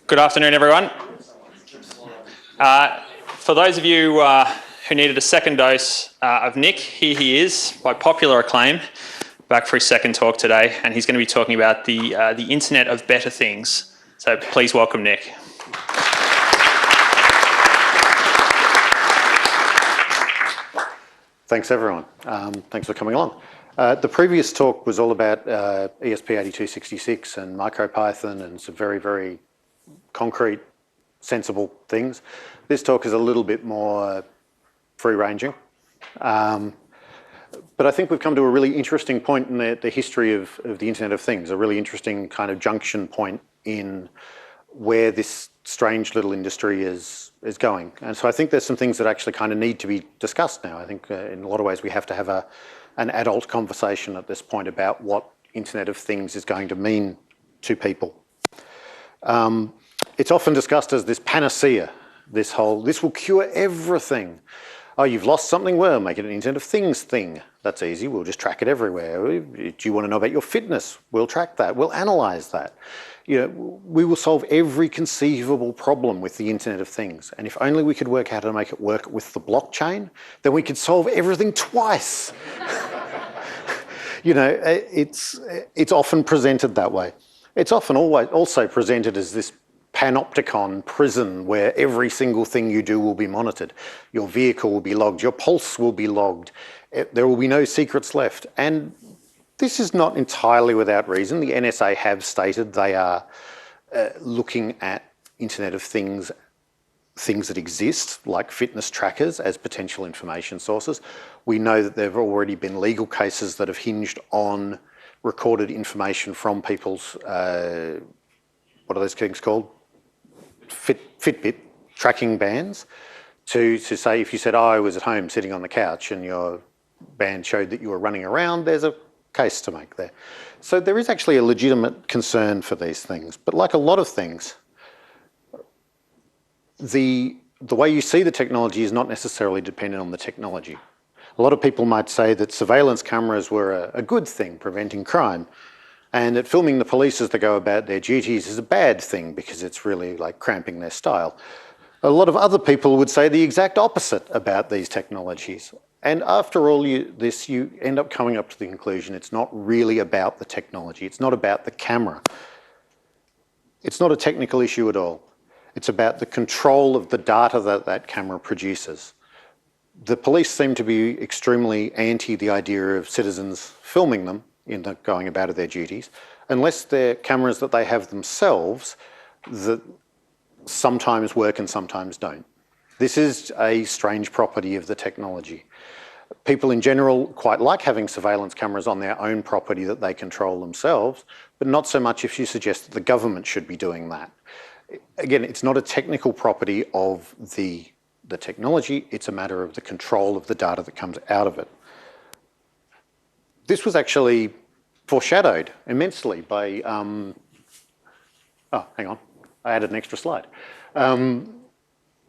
Good afternoon, everyone. For those of you who needed a second dose of Nick, here he is, by popular acclaim, back for his second talk today, and he's going to be talking about the Internet of Better Things. So please welcome Nick. Thanks, everyone. Thanks for coming along. The previous talk was all about ESP8266 and MicroPython and some very, very concrete, sensible things. This talk is a little bit more free-ranging. But I think we've come to a really interesting point in the history of the Internet of Things, a really interesting kind of junction point in where this strange little industry is going. And so I think there's some things that actually kind of need to be discussed now. I think in a lot of ways we have to have an adult conversation at this point about what Internet of Things is going to mean to people. It's often discussed as this panacea, this will cure everything. Oh, you've lost something? Well, make it an Internet of Things thing. That's easy, we'll just track it everywhere. Do you want to know about your fitness? We'll track that, we'll analyze that. You know, we will solve every conceivable problem with the Internet of Things. And if only we could work out how to make it work with the blockchain, then we could solve everything twice. You know, it's often presented that way. It's often also presented as this Panopticon prison where every single thing you do will be monitored. Your vehicle will be logged, your pulse will be logged, there will be no secrets left. And this is not entirely without reason. The NSA have stated they are looking at Internet of Things that exist, like fitness trackers, as potential information sources. We know that there have already been legal cases that have hinged on recorded information from people's, what are those things called? Fitbit tracking bands, to say if you said, oh, I was at home sitting on the couch and your band showed that you were running around, there's a case to make there. So there is actually a legitimate concern for these things. But like a lot of things, the way you see the technology is not necessarily dependent on the technology. A lot of people might say that surveillance cameras were a good thing, preventing crime, and that filming the police as they go about their duties is a bad thing because it's really like cramping their style. A lot of other people would say the exact opposite about these technologies. And after all this, you end up coming up to the conclusion it's not really about the technology. It's not about the camera. It's not a technical issue at all. It's about the control of the data that that camera produces. The police seem to be extremely anti the idea of citizens filming them in going about their duties, unless they're cameras that they have themselves that sometimes work and sometimes don't. This is a strange property of the technology. People in general quite like having surveillance cameras on their own property that they control themselves, but not so much if you suggest that the government should be doing that. Again, it's not a technical property of the technology, it's a matter of the control of the data that comes out of it. This was actually foreshadowed immensely by, oh, hang on, I added an extra slide.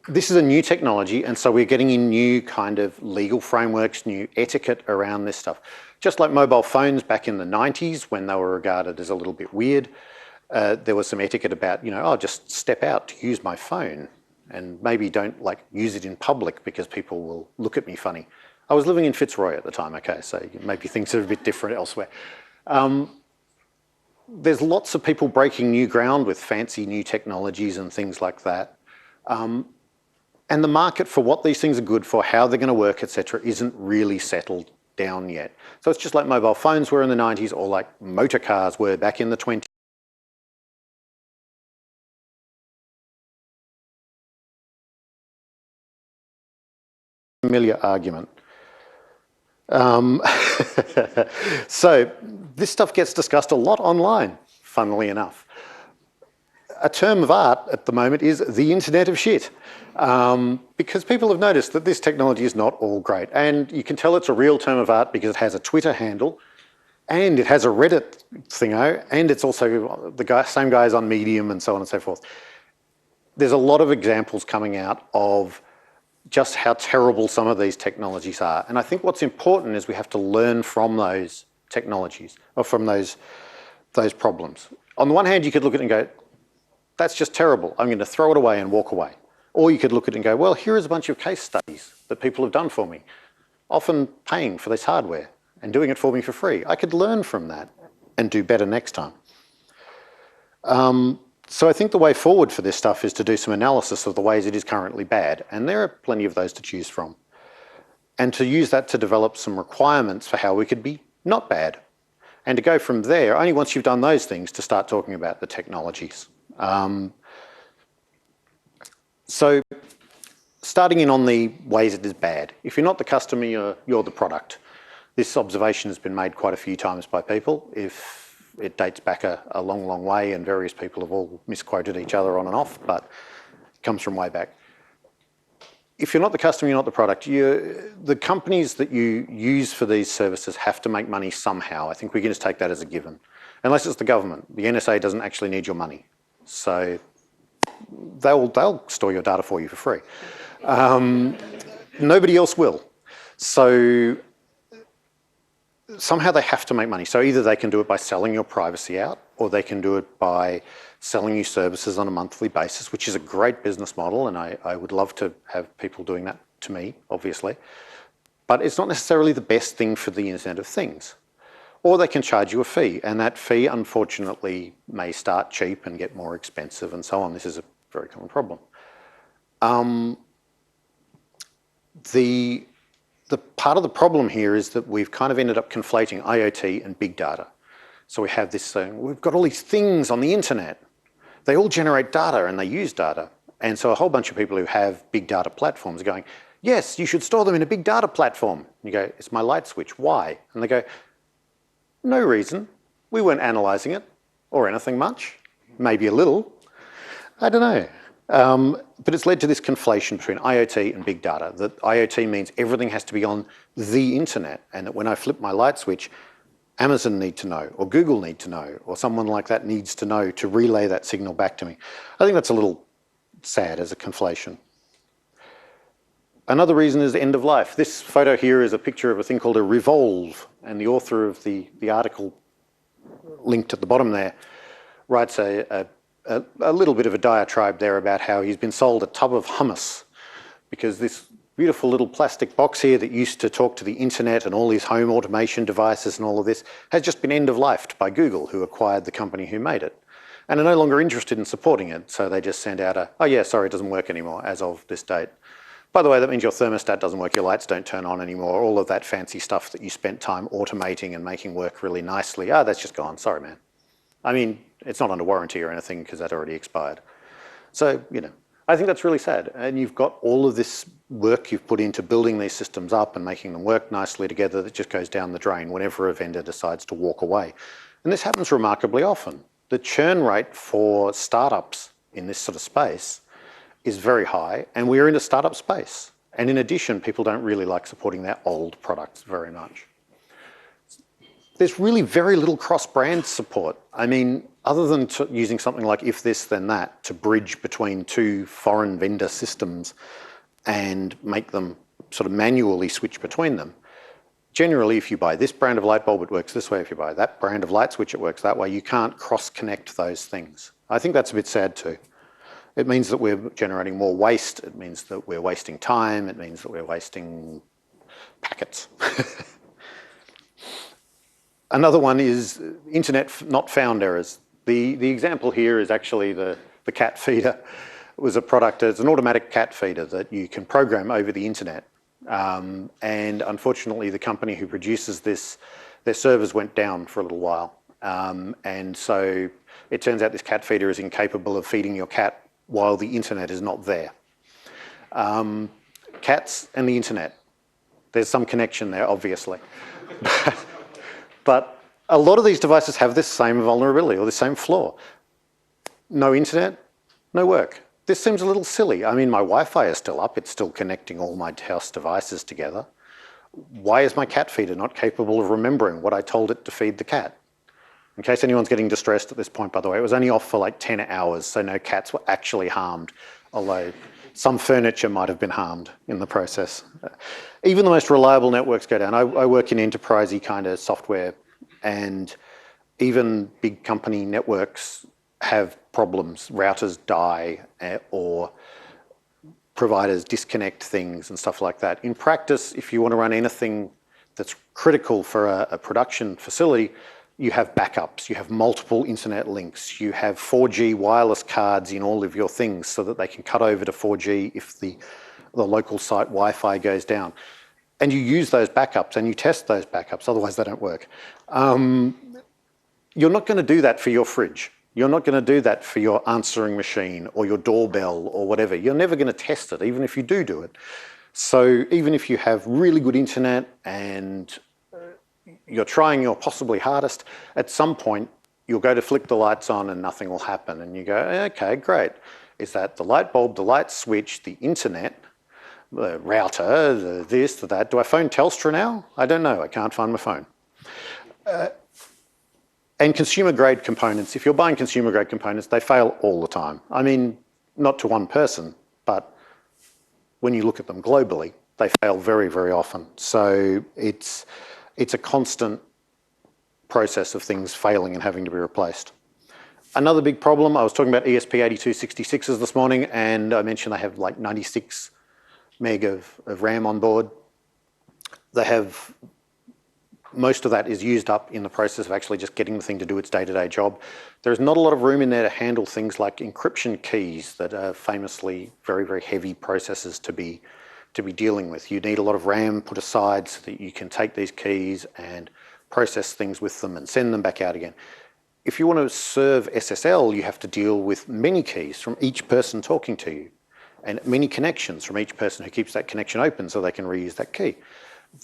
This is a new technology, and so we're getting in new kind of legal frameworks, new etiquette around this stuff. Just like mobile phones back in the 90s when they were regarded as a little bit weird, there was some etiquette about, you know, oh, just step out to use my phone and maybe don't like use it in public because people will look at me funny. I was living in Fitzroy at the time, okay, so maybe things are a bit different elsewhere. There's lots of people breaking new ground with fancy new technologies and things like that. And the market for what these things are good for, how they're going to work, etc., isn't really settled down yet. So it's just like mobile phones were in the 90s or like motor cars were back in the 20s. Familiar argument. So this stuff gets discussed a lot online, funnily enough. A term of art at the moment is the Internet of Shit, because people have noticed that this technology is not all great. And you can tell it's a real term of art because it has a Twitter handle and it has a Reddit thingo, and it's also the same guys on Medium and so on and so forth. There's a lot of examples coming out of just how terrible some of these technologies are. And I think what's important is we have to learn from those technologies or from those problems. On the one hand, you could look at it and go, that's just terrible. I'm going to throw it away and walk away. Or you could look at it and go, well, here is a bunch of case studies that people have done for me, often paying for this hardware and doing it for me for free. I could learn from that and do better next time. So I think the way forward for this stuff is to do some analysis of the ways it is currently bad, and there are plenty of those to choose from. And to use that to develop some requirements for how we could be not bad. And to go from there, only once you've done those things, to start talking about the technologies. So starting in on the ways it is bad. If you're not the customer, you're the product. This observation has been made quite a few times by people. If it dates back a long, long way, and various people have all misquoted each other on and off, but it comes from way back. If you're not the customer, you're not the product. The companies that you use for these services have to make money somehow. I think we can just take that as a given. Unless it's the government. The NSA doesn't actually need your money. So they'll store your data for you for free. Nobody else will. So somehow they have to make money. So either they can do it by selling your privacy out, or they can do it by selling you services on a monthly basis, which is a great business model, and I would love to have people doing that to me, obviously. But it's not necessarily the best thing for the Internet of Things. Or they can charge you a fee, and that fee, unfortunately, may start cheap and get more expensive and so on. This is a very common problem. The part of the problem here is that we've kind of ended up conflating IoT and big data. So we have this thing, we've got all these things on the internet. They all generate data and they use data. And so a whole bunch of people who have big data platforms are going, yes, you should store them in a big data platform. And you go, it's my light switch, why? And they go, no reason. We weren't analysing it or anything much. Maybe a little. I don't know. But it's led to this conflation between IoT and big data. That IoT means everything has to be on the internet, and that when I flip my light switch, Amazon need to know, or Google need to know, or someone like that needs to know to relay that signal back to me. I think that's a little sad as a conflation. Another reason is end of life. This photo here is a picture of a thing called a revolve, and the author of the article linked at the bottom there writes a little bit of a diatribe there about how he's been sold a tub of hummus because this beautiful little plastic box here that used to talk to the internet and all these home automation devices and all of this has just been end-of-lifed by Google, who acquired the company who made it, and are no longer interested in supporting it. So they just send out oh yeah, sorry, it doesn't work anymore as of this date. By the way, that means your thermostat doesn't work, your lights don't turn on anymore, all of that fancy stuff that you spent time automating and making work really nicely. That's just gone, sorry man. I mean, it's not under warranty or anything because that already expired. So, I think that's really sad. And you've got all of this work you've put into building these systems up and making them work nicely together that just goes down the drain whenever a vendor decides to walk away. And this happens remarkably often. The churn rate for startups in this sort of space is very high, and we're in a startup space. And in addition, people don't really like supporting their old products very much. There's really very little cross-brand support. I mean, other than using something like if this then that to bridge between two foreign vendor systems and make them sort of manually switch between them. Generally, if you buy this brand of light bulb, it works this way. If you buy that brand of light switch, it works that way. You can't cross-connect those things. I think that's a bit sad too. It means that we're generating more waste. It means that we're wasting time. It means that we're wasting packets. Another one is internet not found errors. The example here is actually the cat feeder. It was a product, it's an automatic cat feeder that you can program over the internet. And unfortunately, the company who produces this, their servers went down for a little while. And so it turns out this cat feeder is incapable of feeding your cat while the internet is not there. Cats and the internet. There's some connection there, obviously. But a lot of these devices have this same vulnerability or this same flaw. No internet, no work. This seems a little silly. I mean, my Wi-Fi is still up. It's still connecting all my house devices together. Why is my cat feeder not capable of remembering what I told it to feed the cat? In case anyone's getting distressed at this point, by the way, it was only off for like 10 hours, so no cats were actually harmed, although some furniture might have been harmed in the process. Even the most reliable networks go down. I work in enterprisey kind of software, and even big company networks have problems. Routers die or providers disconnect things and stuff like that. In practice, if you want to run anything that's critical for a production facility, you have backups, you have multiple internet links, you have 4G wireless cards in all of your things so that they can cut over to 4G if the local site Wi-Fi goes down. And you use those backups and you test those backups, otherwise they don't work. You're not going to do that for your fridge. You're not going to do that for your answering machine or your doorbell or whatever. You're never going to test it, even if you do it. So even if you have really good internet and you're trying your possibly hardest, at some point you'll go to flick the lights on and nothing will happen. And you go, okay, great. Is that the light bulb, the light switch, the internet, the router, the this, the that? Do I phone Telstra now? I don't know. I can't find my phone. And consumer grade components, if you're buying consumer grade components, they fail all the time. I mean, not to one person, but when you look at them globally, they fail very, very often. So it's a constant process of things failing and having to be replaced. Another big problem, I was talking about ESP8266s this morning, and I mentioned they have like 96 meg of RAM on board. They have, most of that is used up in the process of actually just getting the thing to do its day-to-day job. There's not a lot of room in there to handle things like encryption keys that are famously very, very heavy processes to be dealing with. You need a lot of RAM put aside so that you can take these keys and process things with them and send them back out again. If you want to serve SSL, you have to deal with many keys from each person talking to you and many connections from each person who keeps that connection open so they can reuse that key.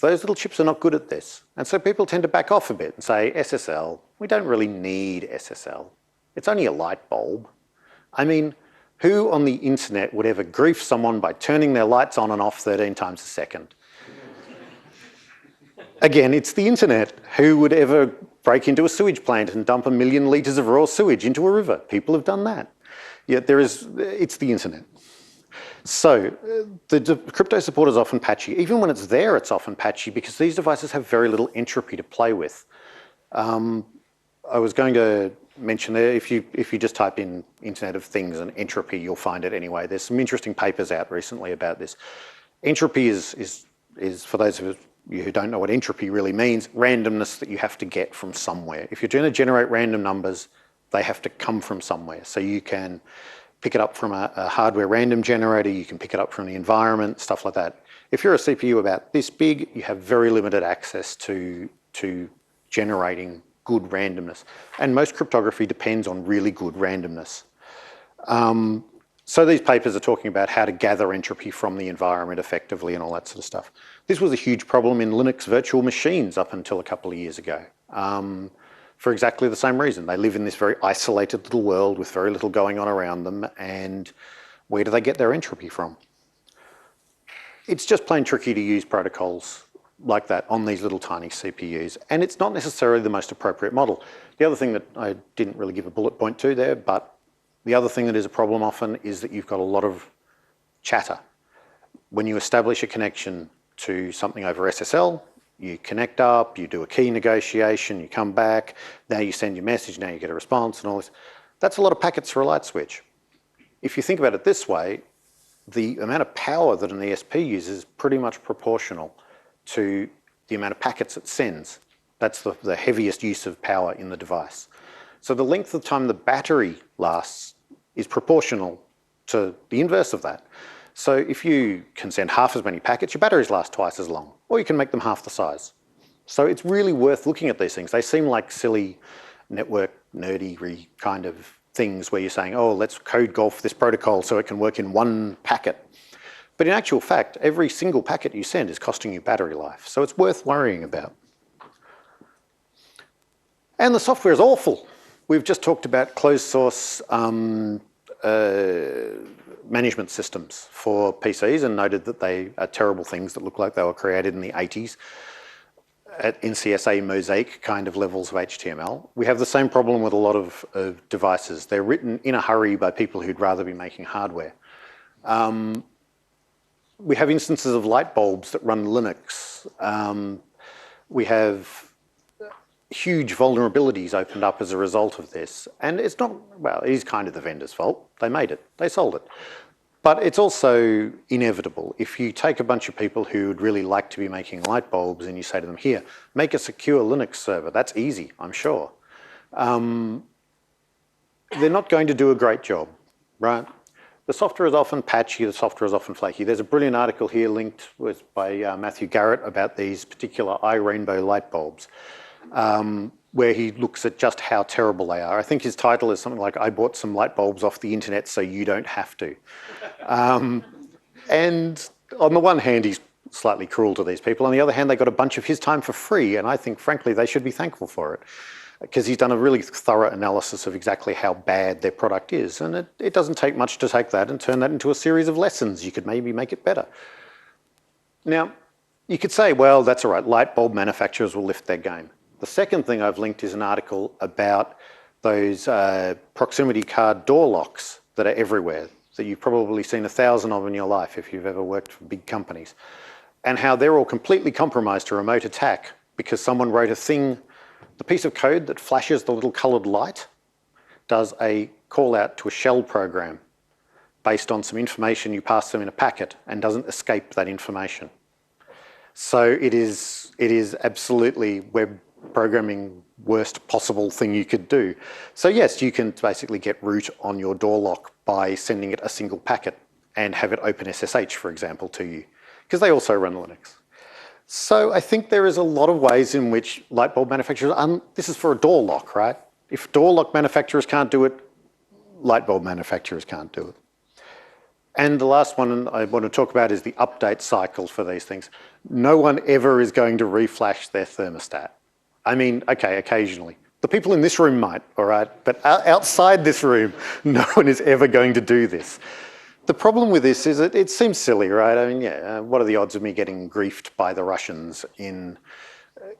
Those little chips are not good at this. And so people tend to back off a bit and say, SSL, we don't really need SSL. It's only a light bulb. I mean, who on the internet would ever grief someone by turning their lights on and off 13 times a second? Again, it's the internet. Who would ever break into a sewage plant and dump 1 million litres of raw sewage into a river? People have done that. Yet it's the internet. So the crypto support is often patchy. Even when it's there, it's often patchy because these devices have very little entropy to play with. I was going to mention there, if you just type in Internet of Things and entropy, you'll find it anyway. There's some interesting papers out recently about this. Entropy is for those of you who don't know what entropy really means, randomness that you have to get from somewhere. If you're going to generate random numbers, they have to come from somewhere. So you can pick it up from a hardware random generator, you can pick it up from the environment, stuff like that. If you're a CPU about this big, you have very limited access to generating good randomness. And most cryptography depends on really good randomness. So these papers are talking about how to gather entropy from the environment effectively and all that sort of stuff. This was a huge problem in Linux virtual machines up until a couple of years ago. For exactly the same reason. They live in this very isolated little world with very little going on around them, and where do they get their entropy from? It's just plain tricky to use protocols like that on these little tiny CPUs, and it's not necessarily the most appropriate model. The other thing that I didn't really give a bullet point to there, but the other thing that is a problem often is that you've got a lot of chatter. When you establish a connection to something over SSL, you connect up, you do a key negotiation, you come back, now you send your message, now you get a response and all this. That's a lot of packets for a light switch. If you think about it this way, the amount of power that an ESP uses is pretty much proportional to the amount of packets it sends. That's the heaviest use of power in the device. So the length of time the battery lasts is proportional to the inverse of that. So if you can send half as many packets, your batteries last twice as long, or you can make them half the size. So it's really worth looking at these things. They seem like silly network nerdy kind of things where you're saying, oh, let's code golf this protocol so it can work in one packet. But in actual fact, every single packet you send is costing you battery life. So it's worth worrying about. And the software is awful. We've just talked about closed source management systems for PCs and noted that they are terrible things that look like they were created in the 80s at NCSA mosaic kind of levels of HTML. We have the same problem with a lot of devices. They're written in a hurry by people who'd rather be making hardware. We have instances of light bulbs that run Linux. We have huge vulnerabilities opened up as a result of this. And it's not, well, it is kind of the vendor's fault. They made it, they sold it. But it's also inevitable. If you take a bunch of people who would really like to be making light bulbs and you say to them, here, make a secure Linux server. That's easy, I'm sure. They're not going to do a great job, right? The software is often patchy, the software is often flaky. There's a brilliant article here linked by Matthew Garrett about these particular iRainbow light bulbs, where he looks at just how terrible they are. I think his title is something like, I bought some light bulbs off the internet so you don't have to. And on the one hand, he's slightly cruel to these people. On the other hand, they got a bunch of his time for free, and I think, frankly, they should be thankful for it, because he's done a really thorough analysis of exactly how bad their product is. And it doesn't take much to take that and turn that into a series of lessons. You could maybe make it better. Now, you could say, well, that's all right, light bulb manufacturers will lift their game. The second thing I've linked is an article about those proximity card door locks that are everywhere, that you've probably seen 1,000 of in your life if you've ever worked for big companies, and how they're all completely compromised to remote attack because someone wrote a thing, the piece of code that flashes the little coloured light does a call out to a shell program based on some information you pass them in a packet and doesn't escape that information. So it is absolutely web programming worst possible thing you could do. So yes, you can basically get root on your door lock by sending it a single packet and have it open SSH, for example, to you, because they also run Linux. So I think there is a lot of ways in which light bulb manufacturers, this is for a door lock, right? If door lock manufacturers can't do it, light bulb manufacturers can't do it. And the last one I want to talk about is the update cycle for these things. No one ever is going to reflash their thermostat. I mean, okay, occasionally. The people in this room might, all right? But outside this room, no one is ever going to do this. The problem with this is it seems silly, right? I mean, yeah, what are the odds of me getting griefed by the Russians in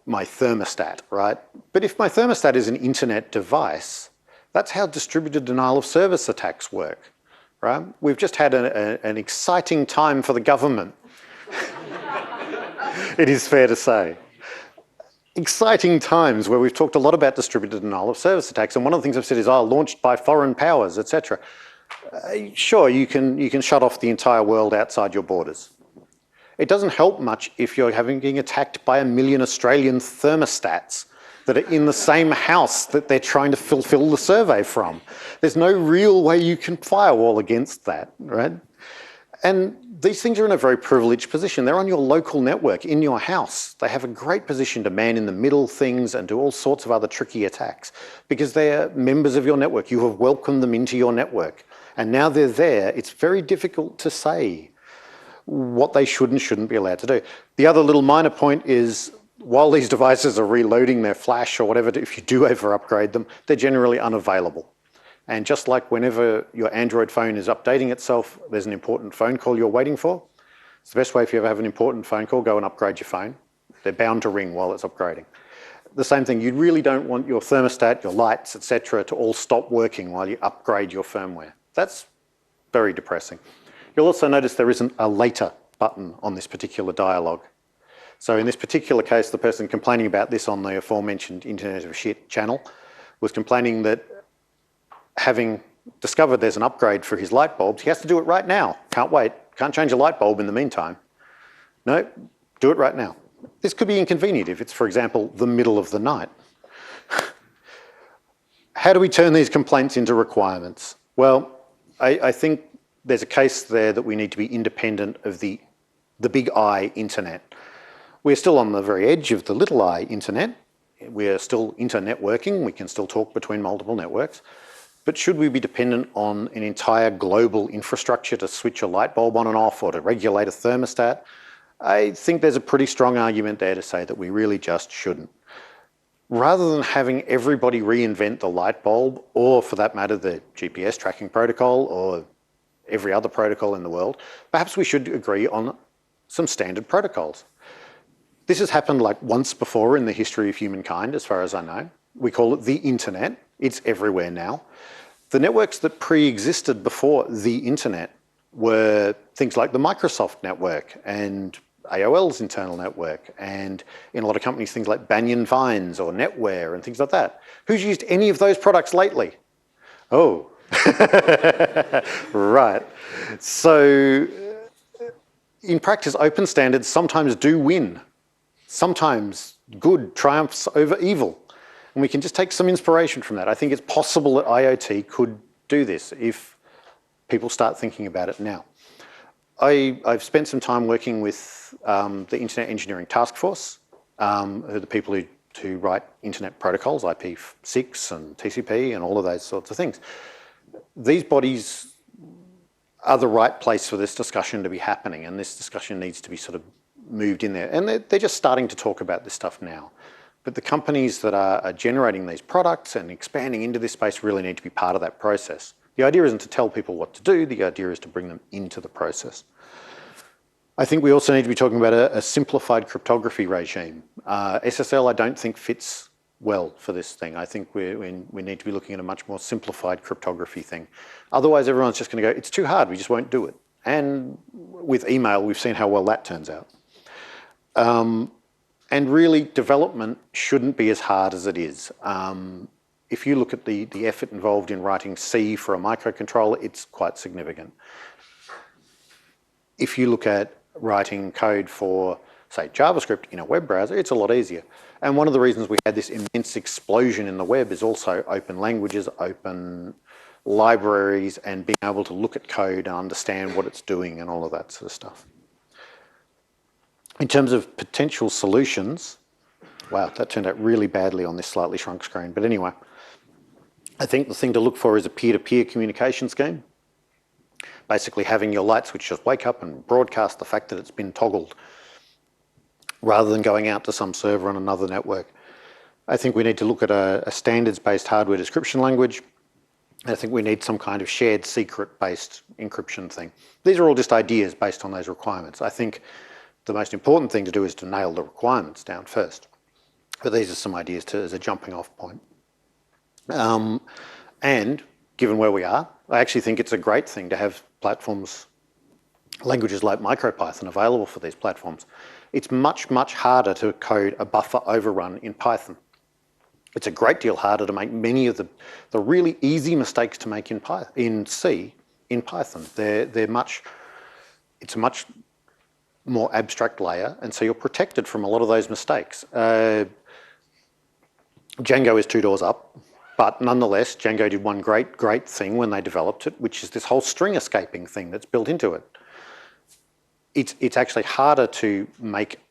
my thermostat, right? But if my thermostat is an internet device, that's how distributed denial of service attacks work, right? We've just had an exciting time for the government. It is fair to say. Exciting times where we've talked a lot about distributed denial of service attacks, and one of the things I've said is, launched by foreign powers, etc. Sure, you can shut off the entire world outside your borders. It doesn't help much if you're being attacked by 1 million Australian thermostats that are in the same house that they're trying to fulfill the survey from. There's no real way you can firewall against that, right? And these things are in a very privileged position. They're on your local network, in your house. They have a great position to man in the middle things and do all sorts of other tricky attacks because they're members of your network. You have welcomed them into your network. And now they're there. It's very difficult to say what they should and shouldn't be allowed to do. The other little minor point is, while these devices are reloading their flash or whatever, if you do ever upgrade them, they're generally unavailable. And just like whenever your Android phone is updating itself, there's an important phone call you're waiting for. It's the best way if you ever have an important phone call, go and upgrade your phone. They're bound to ring while it's upgrading. The same thing, you really don't want your thermostat, your lights, etc., to all stop working while you upgrade your firmware. That's very depressing. You'll also notice there isn't a later button on this particular dialogue. So in this particular case, the person complaining about this on the aforementioned Internet of Shit channel was complaining that having discovered there's an upgrade for his light bulbs, he has to do it right now. Can't wait. Can't change a light bulb in the meantime. No, do it right now. This could be inconvenient if it's, for example, the middle of the night. How do we turn these complaints into requirements? Well, I think there's a case there that we need to be independent of the big I internet. We're still on the very edge of the little I internet. We're still internetworking. We can still talk between multiple networks. But should we be dependent on an entire global infrastructure to switch a light bulb on and off or to regulate a thermostat? I think there's a pretty strong argument there to say that we really just shouldn't. Rather than having everybody reinvent the light bulb, or for that matter, the GPS tracking protocol or every other protocol in the world, perhaps we should agree on some standard protocols. This has happened like once before in the history of humankind, as far as I know. We call it the internet. It's everywhere now. The networks that pre-existed before the internet were things like the Microsoft network and AOL's internal network, and in a lot of companies, things like Banyan Vines or NetWare and things like that. Who's used any of those products lately? Oh, right. So in practice, open standards sometimes do win. Sometimes good triumphs over evil. And we can just take some inspiration from that. I think it's possible that IoT could do this if people start thinking about it now. I've spent some time working with the Internet Engineering Task Force, who are the people who write internet protocols, IP6 and TCP and all of those sorts of things. These bodies are the right place for this discussion to be happening, and this discussion needs to be sort of moved in there. And they're just starting to talk about this stuff now. But the companies that are generating these products and expanding into this space really need to be part of that process. The idea isn't to tell people what to do, the idea is to bring them into the process. I think we also need to be talking about a simplified cryptography regime. SSL I don't think fits well for this thing. I think we need to be looking at a much more simplified cryptography thing. Otherwise everyone's just going to go, it's too hard, we just won't do it. And with email, we've seen how well that turns out. And really, development shouldn't be as hard as it is. If you look at the effort involved in writing C for a microcontroller, it's quite significant. If you look at writing code for, say, JavaScript in a web browser, it's a lot easier. And one of the reasons we had this immense explosion in the web is also open languages, open libraries, and being able to look at code and understand what it's doing and all of that sort of stuff. In terms of potential solutions, wow, that turned out really badly on this slightly shrunk screen. But anyway, I think the thing to look for is a peer-to-peer communication scheme. Basically having your light switch just wake up and broadcast the fact that it's been toggled rather than going out to some server on another network. I think we need to look at a standards-based hardware description language. I think we need some kind of shared secret-based encryption thing. These are all just ideas based on those requirements. I think the most important thing to do is to nail the requirements down first. But these are some ideas as a jumping off point. And given where we are, I actually think it's a great thing to have platforms, languages like MicroPython available for these platforms. It's much, much harder to code a buffer overrun in Python. It's a great deal harder to make many of the really easy mistakes to make in C in Python. It's a much more abstract layer, and so you're protected from a lot of those mistakes. Django is two doors up, but nonetheless, Django did one great thing when they developed it, which is this whole string escaping thing that's built into it. It's actually harder to make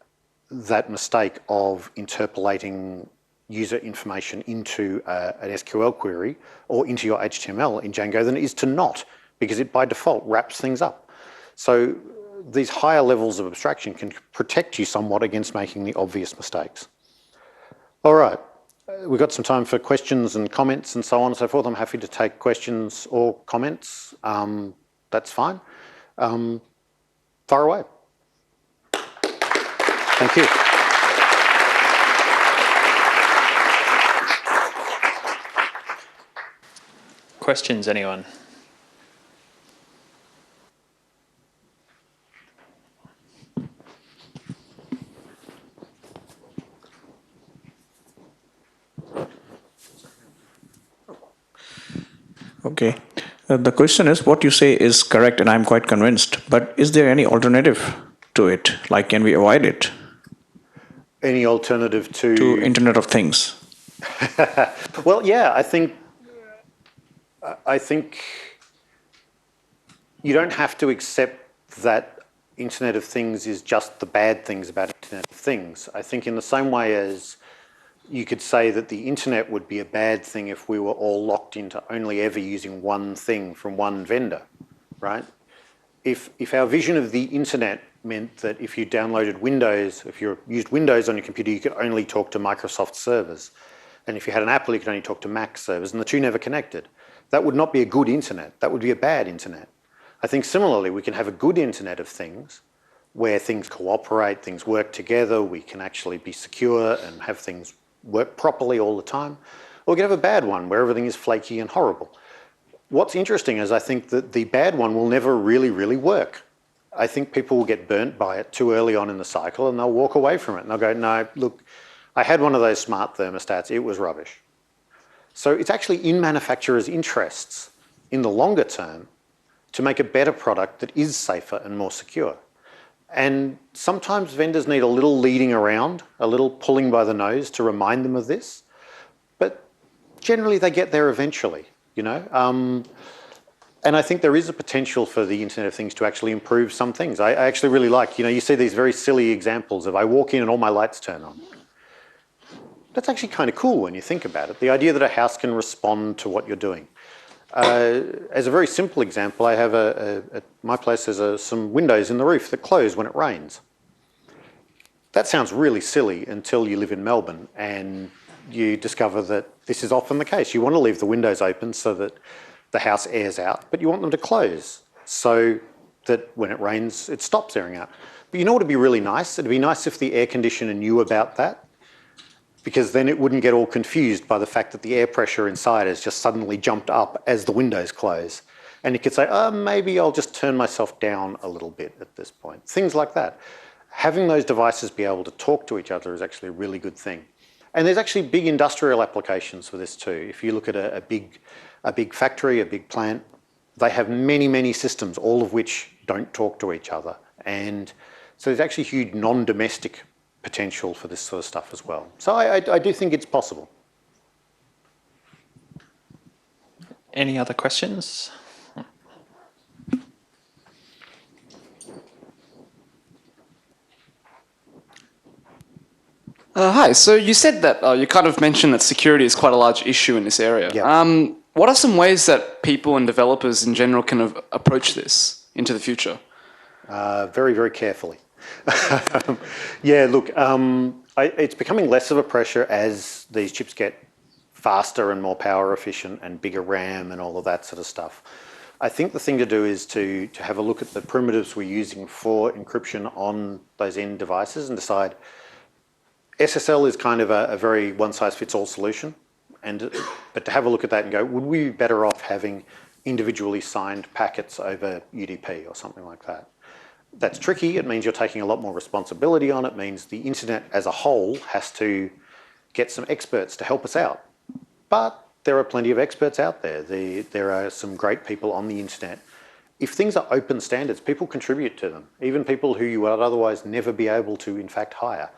that mistake of interpolating user information into an SQL query or into your HTML in Django than it is to not, because it by default wraps things up. So these higher levels of abstraction can protect you somewhat against making the obvious mistakes. All right, we've got some time for questions and comments and so on and so forth. I'm happy to take questions or comments. That's fine. Far away. Thank you. Questions, anyone? Okay. The question is, what you say is correct and I'm quite convinced, but is there any alternative to it? Like, can we avoid it? Any alternative to? To Internet of Things. Well, yeah, I think you don't have to accept that Internet of Things is just the bad things about Internet of Things. I think in the same way as you could say that the internet would be a bad thing if we were all locked into only ever using one thing from one vendor, right? If our vision of the internet meant that if you downloaded Windows, if you used Windows on your computer, you could only talk to Microsoft servers. And if you had an Apple, you could only talk to Mac servers, and the two never connected. That would not be a good internet. That would be a bad internet. I think similarly, we can have a good Internet of Things where things cooperate, things work together, we can actually be secure and have things work properly all the time. Or we can have a bad one where everything is flaky and horrible. What's interesting is I think that the bad one will never really, really work. I think people will get burnt by it too early on in the cycle and they'll walk away from it and they'll go, no, look, I had one of those smart thermostats, it was rubbish. So it's actually in manufacturers' interests in the longer term to make a better product that is safer and more secure. And sometimes vendors need a little leading around, a little pulling by the nose to remind them of this, but generally they get there eventually, you know. And I think there is a potential for the Internet of Things to actually improve some things. I actually really like, you know, you see these very silly examples of I walk in and all my lights turn on. That's actually kind of cool when you think about it. The idea that a house can respond to what you're doing. As a very simple example, I have at my place there's some windows in the roof that close when it rains. That sounds really silly until you live in Melbourne and you discover that this is often the case. You want to leave the windows open so that the house airs out, but you want them to close so that when it rains, it stops airing out. But you know what would be really nice? It'd be nice if the air conditioner knew about that, because then it wouldn't get all confused by the fact that the air pressure inside has just suddenly jumped up as the windows close. And it could say, oh, maybe I'll just turn myself down a little bit at this point. Things like that. Having those devices be able to talk to each other is actually a really good thing. And there's actually big industrial applications for this too. If you look at a big factory, a big plant, they have many, many systems, all of which don't talk to each other. And so there's actually huge non-domestic potential for this sort of stuff as well. So I do think it's possible. Any other questions? Hi, so you said that, you kind of mentioned that security is quite a large issue in this area. Yeah. What are some ways that people and developers in general can approach this into the future? Very, very carefully. Yeah, look, it's becoming less of a pressure as these chips get faster and more power efficient and bigger RAM and all of that sort of stuff. I think the thing to do is to have a look at the primitives we're using for encryption on those end devices and decide SSL is kind of a very one-size-fits-all solution, but to have a look at that and go, would we be better off having individually signed packets over UDP or something like that? That's tricky. It means you're taking a lot more responsibility on it. It means the internet as a whole has to get some experts to help us out. But there are plenty of experts out there. There are some great people on the internet. If things are open standards, people contribute to them, even people who you would otherwise never be able to, in fact, hire,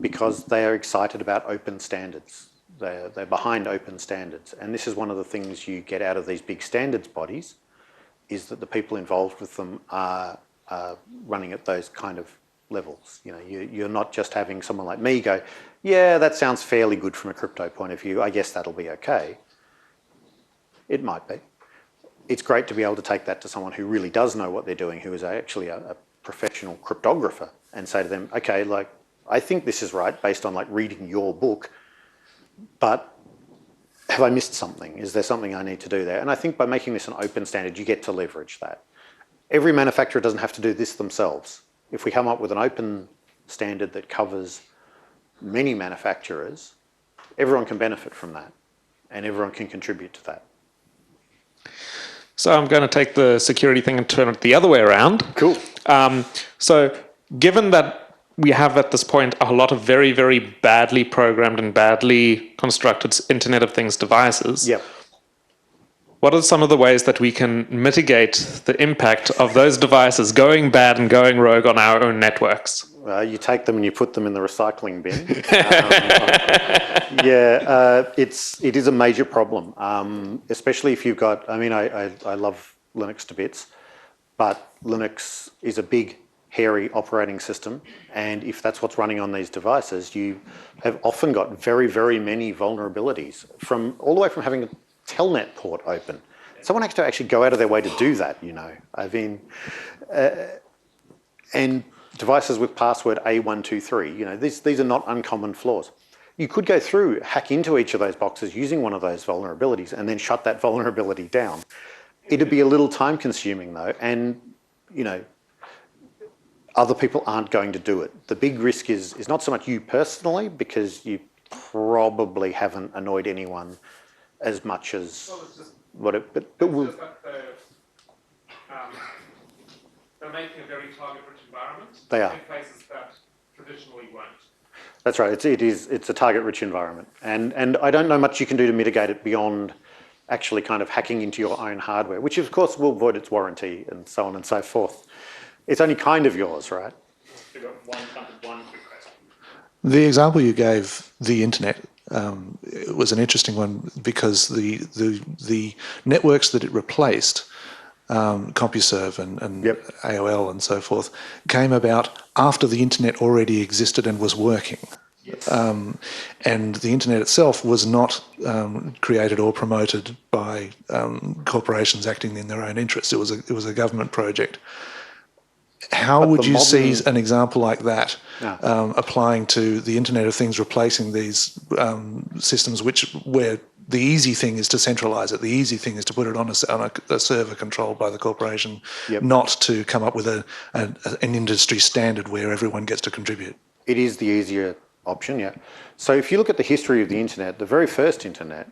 because they are excited about open standards. They're behind open standards. And this is one of the things you get out of these big standards bodies, is that the people involved with them are running at those kind of levels. You know, you're not just having someone like me go, yeah, that sounds fairly good from a crypto point of view. I guess that'll be okay. It might be. It's great to be able to take that to someone who really does know what they're doing, who is actually a professional cryptographer, and say to them, okay, like, I think this is right based on like reading your book, but have I missed something? Is there something I need to do there? And I think by making this an open standard, you get to leverage that. Every manufacturer doesn't have to do this themselves. If we come up with an open standard that covers many manufacturers, everyone can benefit from that and everyone can contribute to that. So I'm going to take the security thing and turn it the other way around. Cool. So given that we have at this point a lot of very, very badly programmed and badly constructed Internet of Things devices, Yep. what are some of the ways that we can mitigate the impact of those devices going bad and going rogue on our own networks? You take them and you put them in the recycling bin. It is a major problem, especially if you've got, I mean, I love Linux to bits, but Linux is a big, hairy operating system, and if that's what's running on these devices, you have often got very, very many vulnerabilities, from all the way from having a telnet port open. Someone has to actually go out of their way to do that, you know. I mean, and devices with password A123, you know, these are not uncommon flaws. You could go through, hack into each of those boxes using one of those vulnerabilities and then shut that vulnerability down. It'd be a little time consuming though, and, you know, other people aren't going to do it. The big risk is not so much you personally, because you probably haven't annoyed anyone as much as what it, but we'll, the making a very target-rich environment. They are. In places that traditionally weren't. That's right. It's a target-rich environment, and I don't know much you can do to mitigate it beyond actually kind of hacking into your own hardware, which of course will void its warranty and so on and so forth. It's only kind of yours, right? We've got one quick question. The example you gave, the internet, it was an interesting one because the networks that it replaced, CompuServe and Yep. AOL and so forth, came about after the internet already existed and was working. Yes. And the internet itself was not created or promoted by corporations acting in their own interests. It was a government project. How But would the you see modern- an example like that Yeah. applying to the Internet of Things, replacing these systems, where the easy thing is to centralize it, the easy thing is to put it on a server controlled by the corporation, Yep. not to come up with an industry standard where everyone gets to contribute? It is the easier option, yeah. So if you look at the history of the internet, the very first internet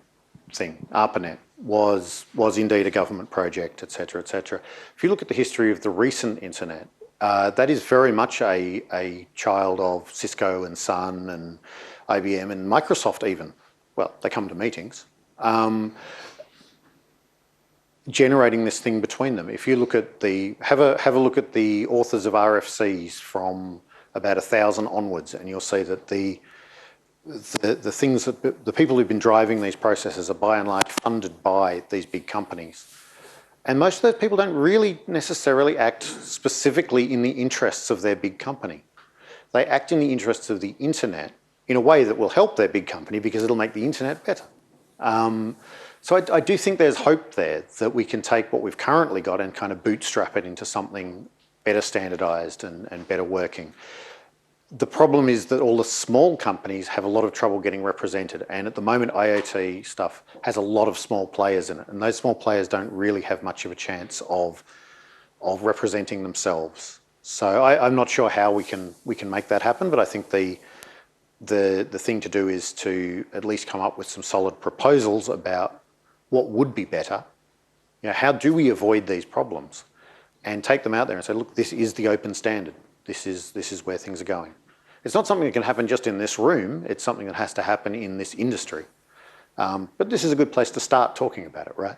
thing, ARPANET, was indeed a government project, etc., etc. If you look at the history of the recent internet, that is very much a child of Cisco and Sun and IBM and Microsoft even. Well, they come to meetings. Generating this thing between them. If you look at have a look at the authors of RFCs from about 1,000 onwards, and you'll see that the things that the people who've been driving these processes are by and large funded by these big companies. And most of those people don't really necessarily act specifically in the interests of their big company. They act in the interests of the internet in a way that will help their big company because it'll make the internet better. So I do think there's hope there that we can take what we've currently got and kind of bootstrap it into something better standardized and better working. The problem is that all the small companies have a lot of trouble getting represented, and at the moment IoT stuff has a lot of small players in it, and those small players don't really have much of a chance of representing themselves. So I'm not sure how we can make that happen, but I think the thing to do is to at least come up with some solid proposals about what would be better. You know, how do we avoid these problems, and take them out there and say, look, this is the open standard. This is where things are going. It's not something that can happen just in this room. It's something that has to happen in this industry. But this is a good place to start talking about it, right?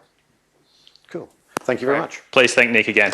Cool. Thank you very much. Please thank Nick again.